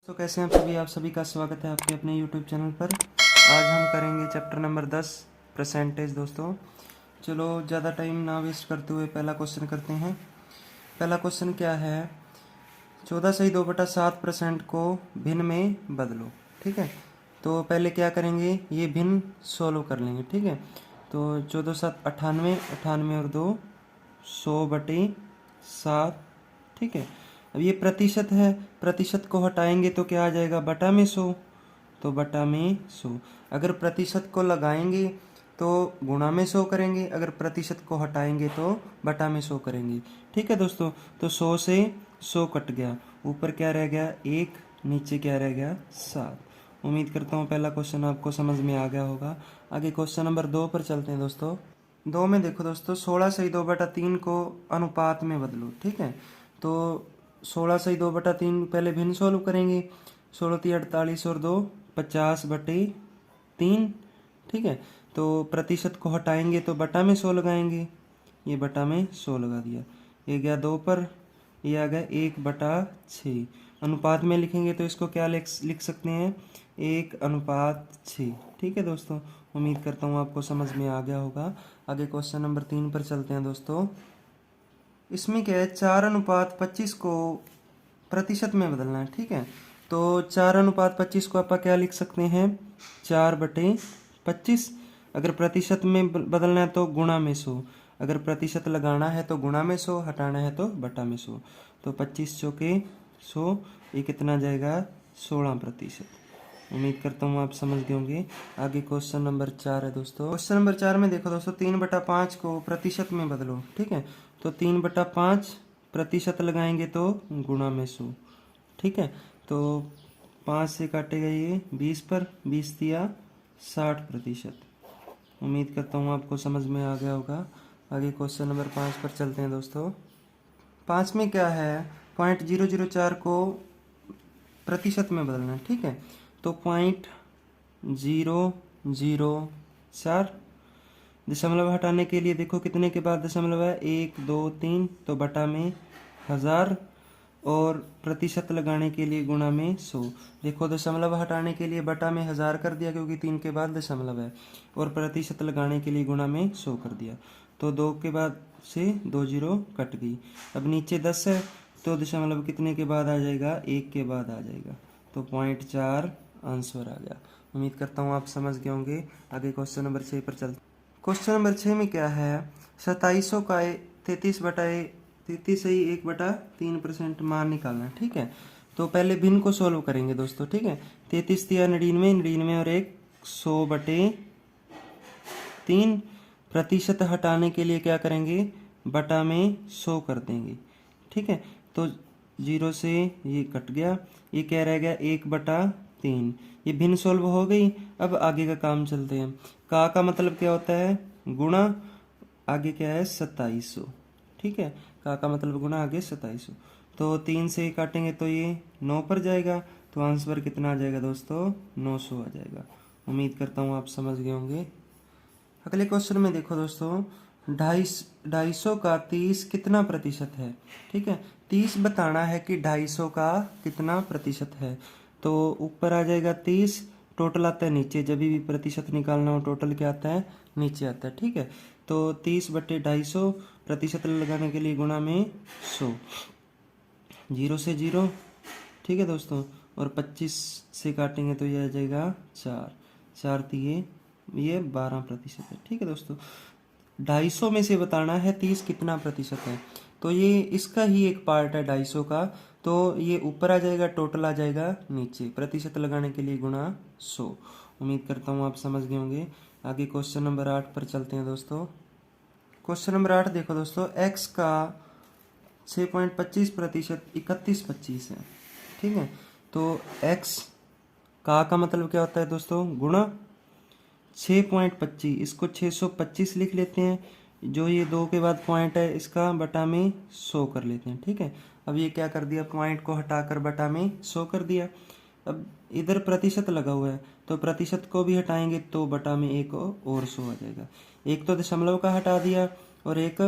तो कैसे हैं आप सभी का स्वागत है आपके अपने YouTube चैनल पर। आज हम करेंगे चैप्टर नंबर 10 परसेंटेज दोस्तों। चलो ज़्यादा टाइम ना वेस्ट करते हुए पहला क्वेश्चन करते हैं। पहला क्वेश्चन क्या है, 14/2/7% को भिन्न में बदलो। ठीक है, तो पहले क्या करेंगे, ये भिन्न सोल्व कर लेंगे। ठीक है, तो 14×7 98, 98 और 2 100/7। ठीक है, अब ये प्रतिशत है, प्रतिशत को हटाएंगे तो क्या आ जाएगा, बटा में 100, तो बटा में 100। अगर प्रतिशत को लगाएंगे तो गुणा में 100 करेंगे, अगर प्रतिशत को हटाएंगे तो बटा में 100 करेंगे। ठीक है दोस्तों, तो 100 से 100 कट गया, ऊपर क्या रह गया 1, नीचे क्या रह गया 7। उम्मीद करता हूँ पहला क्वेश्चन आपको समझ में आ गया होगा। आगे क्वेश्चन नंबर 2 पर चलते हैं दोस्तों। 2 में देखो दोस्तों, 16/2/3 को अनुपात में बदलो। ठीक है, तो 16/2/3 पहले भिन्न सोल्व करेंगे। 16×3 = 48 और 2 50/3। ठीक है, तो प्रतिशत को हटाएंगे तो बटा में 100 लगाएंगे, ये बटा में 100 लगा दिया, ये गया 2 पर, ये आ गया 1/6। अनुपात में लिखेंगे तो इसको क्या लिख सकते हैं, 1/6। ठीक है दोस्तों, उम्मीद करता हूँ आपको समझ में आ गया होगा। आगे क्वेश्चन नंबर 3 पर चलते हैं दोस्तों। इसमें क्या है, 4/25 को प्रतिशत में बदलना है। ठीक है, तो 4/25 को आप क्या लिख सकते हैं, 4/25। अगर प्रतिशत में बदलना है तो गुणा में 100, अगर प्रतिशत लगाना है तो गुणा में 100, हटाना है तो बटा में 100। तो 25 चौके 100, ये कितना जाएगा 16%। उम्मीद करता हूँ आप समझ गए होंगे। आगे क्वेश्चन नंबर 4 है दोस्तों। क्वेश्चन नंबर 4 में देखो दोस्तों, 3/5 को प्रतिशत में बदलो। ठीक है, तो 3/5 प्रतिशत लगाएंगे तो गुणा में 100। ठीक है, तो 5 से काटेगा ये 20 पर, 20 दिया 60%। उम्मीद करता हूँ आपको समझ में आ गया होगा। आगे क्वेश्चन नंबर 5 पर चलते हैं दोस्तों। 5 में क्या है, 0.004 को प्रतिशत में बदलना है। ठीक है, तो 0.004, दशमलव हटाने के लिए देखो कितने के बाद दशमलव है, 1 2 3, तो बटा में 1000, और प्रतिशत लगाने के लिए गुणा में 100। देखो दशमलव हटाने के लिए बटा में 1000 कर दिया क्योंकि 3 के बाद दशमलव है, और प्रतिशत लगाने के लिए गुणा में 100 कर दिया, तो 2 के बाद से 2 0 कट गई। अब नीचे 10 है तो दशमलव कितने के बाद आ जाएगा, 1 के बाद आ जाएगा, तो 0.4 आंसर आ गया। उम्मीद करता हूँ आप समझ गए होंगे। आगे क्वेश्चन नंबर 6 पर चलते। क्वेश्चन नंबर 6 में क्या है, 2700 का 33 से ही 1/3% मान निकालना है। ठीक है, तो पहले भिन्न को सोल्व करेंगे दोस्तों। ठीक है, 33 दिया 99, 99 और 1 100/3। प्रतिशत हटाने के लिए क्या करेंगे, बटा में 100 कर देंगे। ठीक है, तो 0 से ये कट गया, ये क्या रह गया 1/3। ये भिन्न सोल्व हो गई। अब आगे का काम चलते हैं। का मतलब क्या होता है, गुणा, आगे क्या है 2700। ठीक है, का मतलब गुणा, आगे 2700, तो 3 से काटेंगे तो ये 9 पर जाएगा, तो आंसर कितना आ जाएगा दोस्तों, 900 आ जाएगा। उम्मीद करता हूँ आप समझ गए होंगे। अगले क्वेश्चन में देखो दोस्तों, 250 का 30 कितना प्रतिशत है। ठीक है, 30 बताना है कि 250 का कितना प्रतिशत है, तो ऊपर आ जाएगा 30, टोटल आता है नीचे, जब भी प्रतिशत निकालना हो टोटल क्या आता है, नीचे आता है। ठीक है, तो 30/250, प्रतिशत लगाने के लिए गुणा में 100, 0 से 0। ठीक है दोस्तों, और 25 से काटेंगे तो ये आ जाएगा 4, 4 दिए, ये 12% है। ठीक है दोस्तों, 250 में से बताना है 30 कितना प्रतिशत है, तो ये इसका ही एक पार्ट है 250 का, तो ये ऊपर आ जाएगा, टोटल आ जाएगा नीचे, प्रतिशत लगाने के लिए गुणा 100। उम्मीद करता हूँ आप समझ गए होंगे। आगे क्वेश्चन नंबर 8 पर चलते हैं दोस्तों। क्वेश्चन नंबर 8 देखो दोस्तों, x का 6.25% 3125 है। ठीक है, तो x का मतलब क्या होता है दोस्तों, गुणा 6.25, इसको 625 लिख लेते हैं, जो ये 2 के बाद पॉइंट है इसका बटा में 100 कर लेते हैं। ठीक है, अब ये क्या कर दिया, पॉइंट को हटाकर बटा में 100 कर दिया। अब इधर प्रतिशत लगा हुआ है तो प्रतिशत को भी हटाएंगे तो बटा में 1 और 100 आ जाएगा। एक तो दशमलव का हटा दिया और एक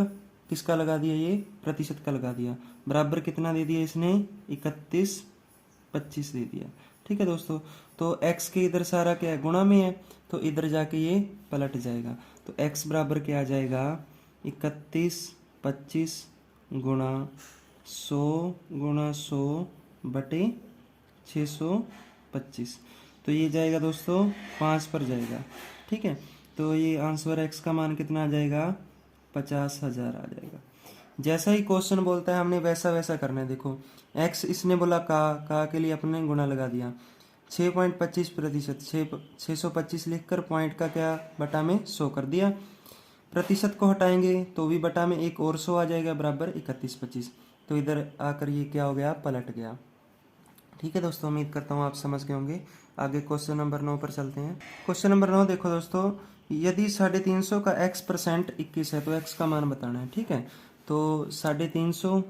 किसका लगा दिया, ये प्रतिशत का लगा दिया, बराबर कितना दे दिया इसने, 31 25 दे दिया। ठीक है दोस्तों, तो x के इधर सारा क्या है, गुणा में है, तो इधर जाके ये पलट जाएगा। तो x बराबर क्या आ जाएगा, 31 25 गुणा 100 बटे 625। तो ये जाएगा दोस्तों 5 पर जाएगा। ठीक है, तो ये आंसर x का मान कितना आ जाएगा, 50,000 आ जाएगा। जैसा ही क्वेश्चन बोलता है हमने वैसा वैसा करना है। देखो x इसने बोला का के लिए अपने गुणा लगा दिया, 6.25%, 625 लिखकर पॉइंट का क्या बटा में 100 कर दिया। प्रतिशत को हटाएंगे तो भी बटा में एक और 100 आ जाएगा बराबर 3125। तो इधर आकर ये क्या हो गया, पलट गया। ठीक है दोस्तों, उम्मीद करता हूँ आप समझ गए होंगे। आगे क्वेश्चन नंबर 9 पर चलते हैं। क्वेश्चन नंबर 9 देखो दोस्तों, यदि 350 का x% 21 है तो x का मान बताना है। ठीक है, तो 350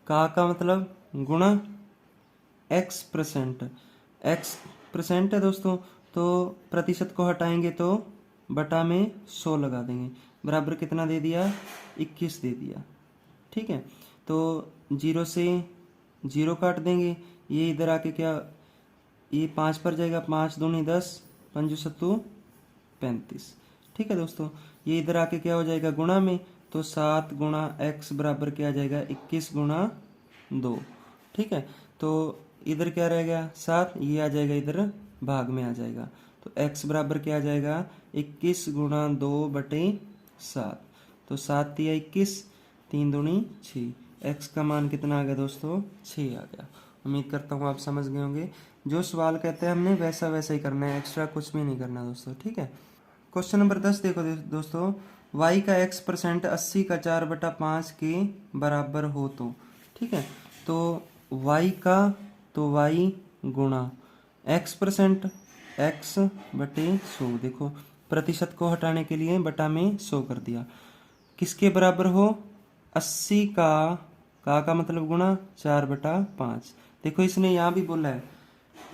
का मतलब गुणा x%, x% है दोस्तों, तो प्रतिशत को हटाएंगे तो बटा में 100 लगा देंगे, बराबर कितना दे दिया, 21 दे दिया। ठीक है, तो 0 से 0 काट देंगे, ये इधर आके क्या, ये 5 पर जाएगा, 5 दूनी 10, 5 सत्तू 35। ठीक है दोस्तों, ये इधर आके क्या हो जाएगा, गुणा में, तो 7 गुणा x बराबर क्या आ जाएगा, 21 गुणा 2। ठीक है, तो इधर क्या रहेगा 7, ये आ जाएगा इधर भाग में आ जाएगा, तो x बराबर क्या आ जाएगा, 21 गुणा 2 बटे 7। तो 7 या 21, 3 दूनी 6, x का मान कितना आ गया दोस्तों, 6 आ गया। उम्मीद करता हूँ आप समझ गए होंगे। जो सवाल कहते हैं हमने वैसा वैसा ही करना है, एक्स्ट्रा कुछ भी नहीं करना दोस्तों। ठीक है, क्वेश्चन नंबर 10 देखो दोस्तों, y का x% 80 का 4/5 के बराबर हो तो। ठीक है, तो y का, तो y गुणा x% x बटे 100। देखो प्रतिशत को हटाने के लिए बटा में 100 कर दिया, किसके बराबर हो, 80 का मतलब गुणा 4/5। देखो इसने यहाँ भी बोला है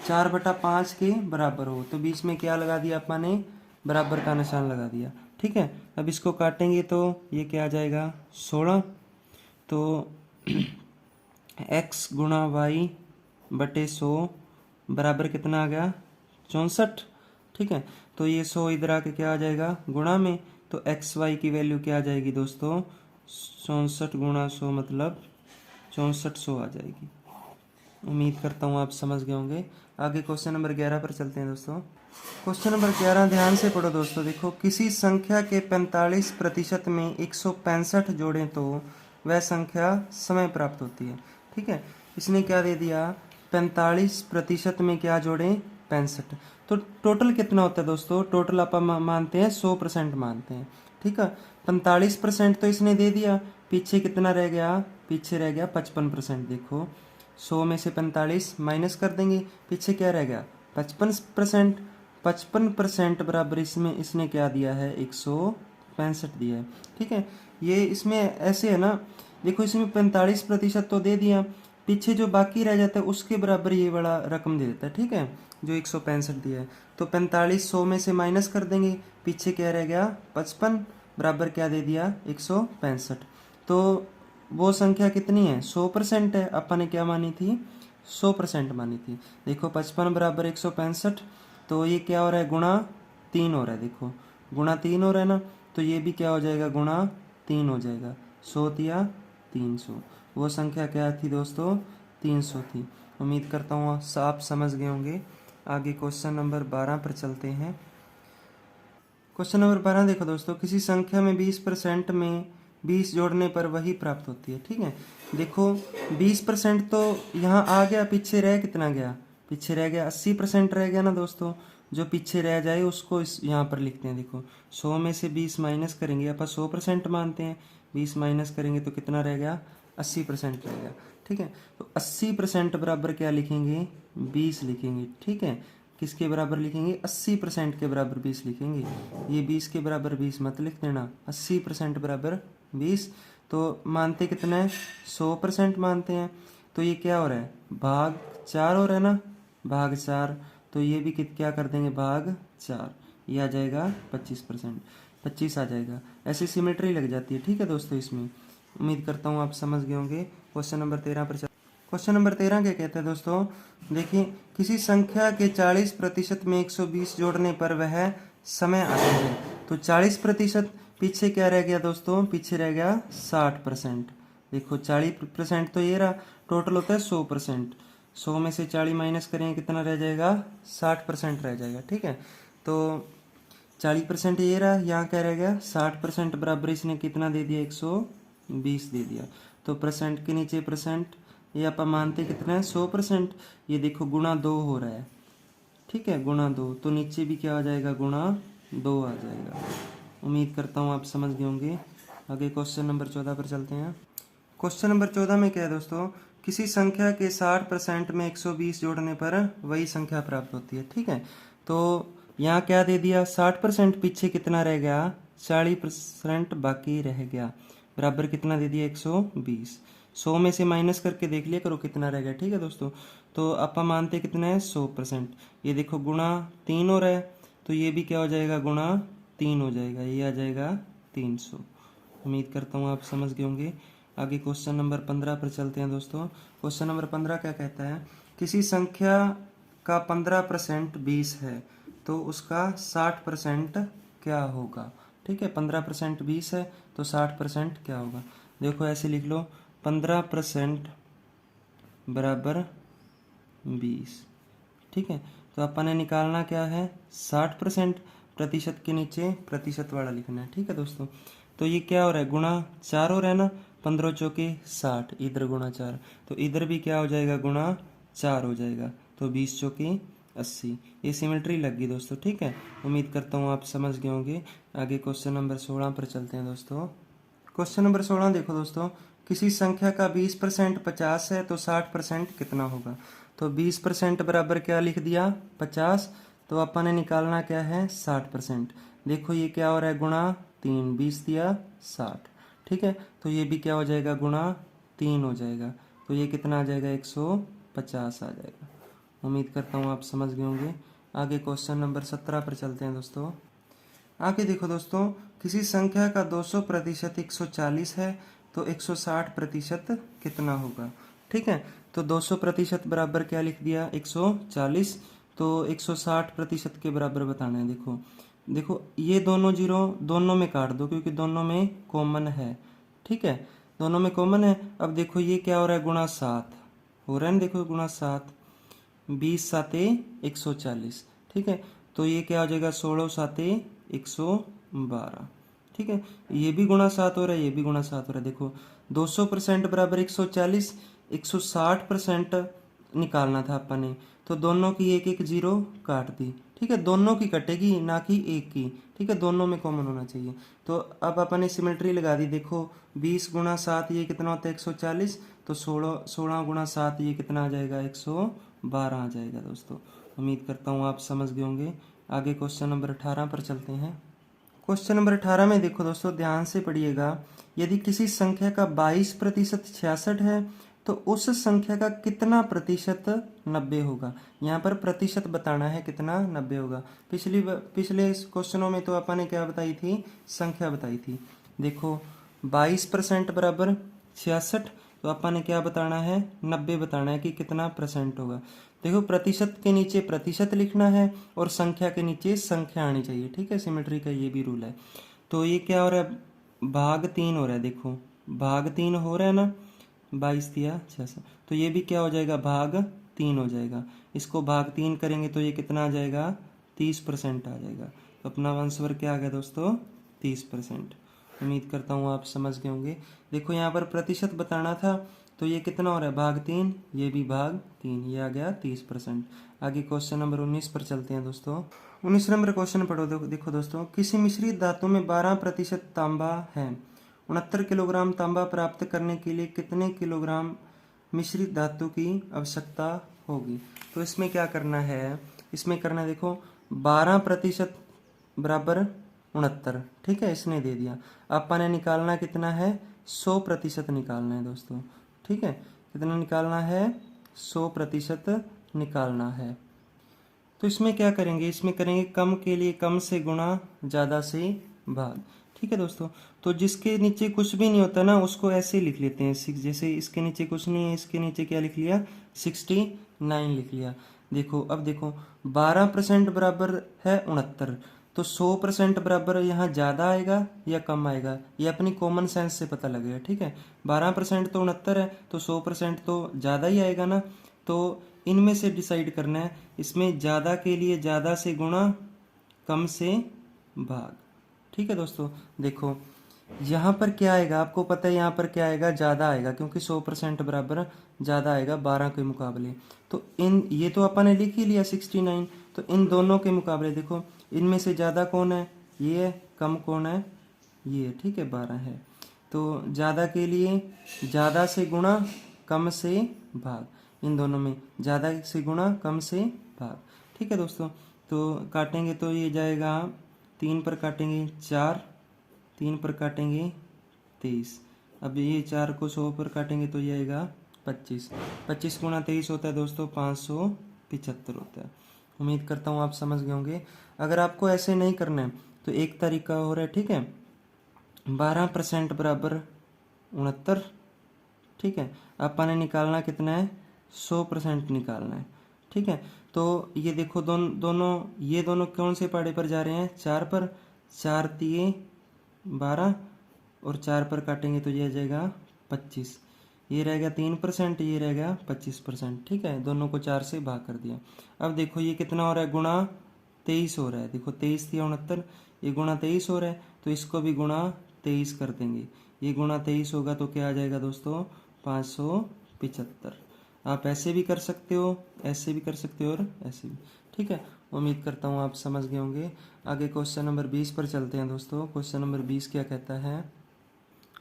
4/5 के बराबर हो, तो बीच में क्या लगा दिया अपन ने, बराबर का निशान लगा दिया। ठीक है, अब इसको काटेंगे तो ये क्या आ जाएगा, 16। तो x गुणा वाई बटे 100 बराबर कितना आ गया, 64। ठीक है, तो ये 100 इधर आके क्या आ जाएगा, गुणा में, तो एक्स वाई की वैल्यू क्या आ जाएगी दोस्तों, 64 गुणा 100 मतलब 6400 आ जाएगी। उम्मीद करता हूँ आप समझ गए होंगे। आगे क्वेश्चन नंबर 11 पर चलते हैं दोस्तों। क्वेश्चन नंबर 11 ध्यान से पढ़ो दोस्तों। देखो किसी संख्या के 45% में 165 जोड़ें तो वह संख्या समय प्राप्त होती है। ठीक है, इसने क्या दे दिया, 45% में क्या जोड़ें, 65। तो टोटल कितना होता है दोस्तों, टोटल आप मानते हैं 100% मानते हैं। ठीक है, 45% तो इसने दे दिया, पीछे कितना रह गया, पीछे रह गया 55%। देखो 100 में से 45 माइनस कर देंगे, पीछे क्या रह गया, 55%। 55% बराबर इसमें इसने क्या दिया है, 165 दिया है। ठीक है, ये इसमें ऐसे है ना, देखो इसमें 45% तो दे दिया, पीछे जो बाकी रह जाता है उसके बराबर ये बड़ा रकम दे देता है। ठीक है, जो 165 दिया है, तो 45 100 में से माइनस कर देंगे, पीछे क्या रह गया, 55 बराबर क्या दे दिया, 165। तो वो संख्या कितनी है, 100% है। अपन ने क्या मानी थी, 100% मानी थी। देखो 55 बराबर 165, तो ये क्या हो रहा है, गुणा 3 हो रहा है। देखो गुणा 3 हो रहा है ना, तो ये भी क्या हो जाएगा, गुणा 3 हो जाएगा, 100 या 300। वो संख्या क्या थी दोस्तों, 300 थी। उम्मीद करता हूँ आप समझ गए होंगे। आगे क्वेश्चन नंबर 12 पर चलते हैं। क्वेश्चन नंबर 12 देखो दोस्तों, किसी संख्या में 20% में 20 जोड़ने पर वही प्राप्त होती है। ठीक है, देखो 20% तो यहाँ आ गया, पीछे रह कितना गया, पीछे रह गया 80% रह गया ना दोस्तों। जो पीछे रह जाए उसको इस यहाँ पर लिखते हैं। देखो 100 में से 20 माइनस करेंगे, अपन 100% मानते हैं, 20 माइनस करेंगे तो कितना रह गया, 80% रह गया। ठीक है, तो 80% बराबर क्या लिखेंगे, 20 लिखेंगे। ठीक है, किसके बराबर लिखेंगे, 80% के बराबर 20 लिखेंगे। ये 20 के बराबर 20 मत लिख देना, 80% बराबर 20। तो मानते कितना है, 100% मानते हैं। तो ये क्या हो रहा है, भाग 4 हो रहा है ना, भाग 4। तो ये भी क्या कर देंगे, भाग 4, ये आ जाएगा 25%, 25 आ जाएगा। ऐसे सिमेट्री लग जाती है। ठीक है दोस्तों, इसमें उम्मीद करता हूँ आप समझ गए होंगे। क्वेश्चन नंबर 13 पर क्वेश्चन नंबर 13 क्या कहते हैं दोस्तों, देखिए किसी संख्या के 40% में 120 जोड़ने पर वह समय आता है। तो 40% पीछे क्या रह गया दोस्तों, पीछे रह गया 60%। देखो 40% तो ये रहा, टोटल होता है 100%। 100 में से 40 माइनस करेंगे कितना रह जाएगा, 60% रह जाएगा। ठीक है, तो 40% ये रहा, यहाँ क्या रह गया 60% बराबर इसने कितना दे दिया, 120 दे दिया। तो परसेंट के नीचे परसेंट, ये आप मानते कितना है 100%। ये देखो गुणा 2 हो रहा है, ठीक है, गुणा 2, तो नीचे भी क्या आ जाएगा, गुणा 2 आ जाएगा। उम्मीद करता हूँ आप समझ गए होंगे। आगे क्वेश्चन नंबर 14 पर चलते हैं। क्वेश्चन नंबर 14 में क्या है दोस्तों, किसी संख्या के 60% में 120 जोड़ने पर वही संख्या प्राप्त होती है। ठीक है, तो यहाँ क्या दे दिया 60%, पीछे कितना रह गया 40% बाकी रह गया, बराबर कितना दे दिया 120। 100 में से माइनस करके देख लिया करो कितना रह गया। ठीक है दोस्तों, तो अपन मानते कितना है 100%। ये देखो गुणा 3 हो रहा है, तो ये भी क्या हो जाएगा, गुणा 3 हो जाएगा, ये आ जाएगा 300। उम्मीद करता हूँ आप समझ गए होंगे। आगे क्वेश्चन नंबर 15 पर चलते हैं दोस्तों। क्वेश्चन नंबर 15 क्या कहता है, किसी संख्या का 15% 20 है तो उसका 60% क्या होगा। ठीक है, 15% 20 है तो 60% क्या होगा। देखो ऐसे लिख लो, 15% बराबर 20। ठीक है, तो अपन ने निकालना क्या है 60%, प्रतिशत के नीचे प्रतिशत वाला लिखना है। ठीक है दोस्तों, तो ये क्या हो रहा है, गुणा 4 हो रहा है ना, 15 चौके 60, इधर गुणा 4, तो इधर भी क्या हो जाएगा, गुणा 4 हो जाएगा, तो 20 चौके 80। ये सिमेट्री लग गई दोस्तों। ठीक है, उम्मीद करता हूँ आप समझ गए होंगे। आगे क्वेश्चन नंबर 16 पर चलते हैं दोस्तों। क्वेश्चन नंबर 16 देखो दोस्तों, किसी संख्या का 20% 50 है तो 60% कितना होगा। तो 20% बराबर क्या लिख दिया 50, तो अपन ने निकालना क्या है 60%। देखो ये क्या हो रहा है, गुणा 3, 20 दिया 60। ठीक है, तो ये भी क्या हो जाएगा, गुणा 3 हो जाएगा, तो ये कितना आ जाएगा 150 आ जाएगा। उम्मीद करता हूँ आप समझ गए होंगे। आगे क्वेश्चन नंबर 17 पर चलते हैं दोस्तों। आगे देखो दोस्तों, किसी संख्या का 200% 140 है तो 160% कितना होगा। ठीक है, तो 200% बराबर क्या लिख दिया 140, तो 160% के बराबर बताना है। देखो देखो ये दोनों जीरो दोनों में काट दो क्योंकि दोनों में कॉमन है। ठीक है, दोनों में कॉमन है। अब देखो ये क्या हो रहा है, गुणा 7 हो रहा है ना, देखो गुणा 7, 20 साते 140। ठीक है, तो ये क्या हो जाएगा 16 साते 112। ठीक है, ये भी गुणा 7 हो रहा है, ये भी गुणा 7 हो रहा है। देखो 200% बराबर 140, 160% निकालना था अपन ने, तो दोनों की एक एक जीरो काट दी। ठीक है, दोनों की कटेगी ना कि एक की। ठीक है, दोनों में कॉमन होना चाहिए। तो अब अपन ने सिमेट्री लगा दी। देखो 20 गुणा 7 ये कितना होता है 140, तो 16 गुणा 7 ये कितना आ जाएगा 112 आ जाएगा दोस्तों। उम्मीद करता हूँ आप समझ गए होंगे। आगे क्वेश्चन नंबर 18 पर चलते हैं। क्वेश्चन नंबर 18 में देखो दोस्तों, ध्यान से पढ़िएगा, यदि किसी संख्या का 22% 66 है तो उस संख्या का कितना प्रतिशत 90 होगा। यहाँ पर प्रतिशत बताना है कितना 90 होगा। पिछले क्वेश्चनों में तो अपन ने क्या बताई थी, संख्या बताई थी। देखो 22% बराबर 66, तो अपन ने क्या बताना है 90 बताना है कि कितना परसेंट होगा। देखो प्रतिशत के नीचे प्रतिशत लिखना है और संख्या के नीचे संख्या आनी चाहिए। ठीक है, सिमेट्री का ये भी रूल है। तो ये क्या हो रहा है, भाग 3 हो रहा है। देखो भाग 3 हो रहा है ना, 22 दिया 66, तो ये भी क्या हो जाएगा, भाग 3 हो जाएगा। इसको भाग 3 करेंगे तो ये कितना आ जाएगा 30% आ जाएगा। तो अपना आंसर क्या आ गया दोस्तों 30%। उम्मीद करता हूँ आप समझ गए होंगे। देखो यहाँ पर प्रतिशत बताना था, तो ये कितना हो रहा है भाग 3, ये भी भाग 3, ये आ गया 30%। आगे क्वेश्चन नंबर 19 पर चलते हैं दोस्तों। 19 नंबर क्वेश्चन पढ़ो। देखो दोस्तों, किसी मिश्रित धातु में 12% तांबा है, 69 किलोग्राम तांबा प्राप्त करने के लिए कितने किलोग्राम मिश्रित धातु की आवश्यकता होगी। तो इसमें क्या करना है, इसमें करना है देखो 12% बराबर 69। ठीक है, इसने दे दिया। अपन ने निकालना कितना है 100% निकालना है दोस्तों। ठीक है, कितना निकालना है 100% निकालना है। तो इसमें क्या करेंगे, इसमें करेंगे कम के लिए कम से गुणा, ज़्यादा से भाग। ठीक है दोस्तों। तो जिसके नीचे कुछ भी नहीं होता ना उसको ऐसे ही लिख लेते हैं सिक्स, जैसे इसके नीचे कुछ नहीं है, इसके नीचे क्या लिख लिया 69 लिख लिया। देखो अब देखो 12% बराबर है 69, तो 100% बराबर यहाँ ज़्यादा आएगा या कम आएगा, ये अपनी कॉमन सेंस से पता लगेगा। ठीक है, 12% तो 69 है, तो 100% तो ज़्यादा ही आएगा ना। तो इनमें से डिसाइड करना है, इसमें ज़्यादा के लिए ज़्यादा से गुणा, कम से भाग। ठीक है दोस्तों, देखो यहाँ पर क्या आएगा, आपको पता है यहाँ पर क्या आएगा, ज़्यादा आएगा, क्योंकि 100% बराबर ज़्यादा आएगा 12 के मुकाबले। तो इन ये तो अपन ने लिख ही लिया 69, तो इन दोनों के मुकाबले देखो इनमें से ज़्यादा कौन है, ये है, कम कौन है, ये। ठीक है, 12 है, तो ज़्यादा के लिए ज़्यादा से गुणा, कम से भाग, इन दोनों में ज़्यादा से गुणा, कम से भाग। ठीक है दोस्तों, तो काटेंगे तो ये जाएगा 3 पर काटेंगे 4, 3 पर काटेंगे 23। अब ये 4 को 100 पर काटेंगे तो ये आएगा 25। 25 गुणा 23 होता है दोस्तों 575 होता है। उम्मीद करता हूँ आप समझ गए होंगे। अगर आपको ऐसे नहीं करना है तो एक तरीका हो रहा है। ठीक है, 12% बराबर 69। ठीक है, अपन ने निकालना कितना है, 100% निकालना है। ठीक है, तो ये देखो दोनों ये दोनों कौन से पाड़े पर जा रहे हैं, 4 पर, 4 तिये 12 और 4 पर काटेंगे तो ये आ जाएगा 25। ये रहेगा 3%, ये रहेगा 25%। ठीक है, दोनों को 4 से भाग कर दिया। अब देखो ये कितना हो रहा है, गुणा 23 हो रहा है। देखो 23 तिया 69, ये गुणा 23 हो रहा है, तो इसको भी गुणा 23 कर देंगे। ये गुणा 23 होगा तो क्या आ जाएगा दोस्तों, 575। आप ऐसे भी कर सकते हो, ऐसे भी कर सकते हो और ऐसे भी। ठीक है, उम्मीद करता हूँ आप समझ गए होंगे। आगे क्वेश्चन नंबर 20 पर चलते हैं दोस्तों। क्वेश्चन नंबर 20 क्या कहता है,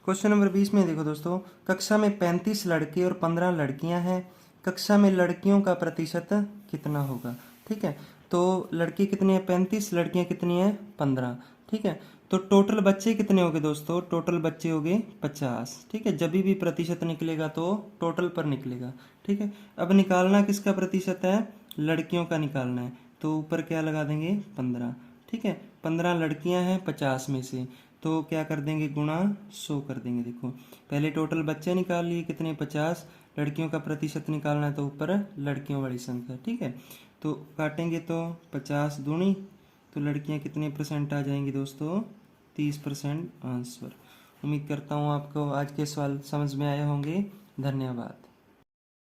क्वेश्चन नंबर 20 में देखो दोस्तों, कक्षा में 35 लड़के और 15 लड़कियां हैं, कक्षा में लड़कियों का प्रतिशत कितना होगा। ठीक है, तो लड़के कितने हैं 35, लड़कियां कितनी हैं 15। ठीक है, तो टोटल बच्चे कितने हो गए दोस्तों, टोटल बच्चे हो गए 50। ठीक है, जब भी प्रतिशत निकलेगा तो टोटल पर निकलेगा। ठीक है, अब निकालना किसका प्रतिशत है, लड़कियों का निकालना है, तो ऊपर क्या लगा देंगे 15। ठीक है, 15 लड़कियां हैं 50 में से, तो क्या कर देंगे, गुणा 100 कर देंगे। देखो पहले टोटल बच्चे निकाल लिए कितने 50, लड़कियों का प्रतिशत निकालना है तो ऊपर लड़कियों वाली संख्या। ठीक है, तो काटेंगे तो 50 दूनी, तो लड़कियां कितने परसेंट आ जाएंगी दोस्तों, 30% आंसर। उम्मीद करता हूँ आपको आज के सवाल समझ में आए होंगे। धन्यवाद।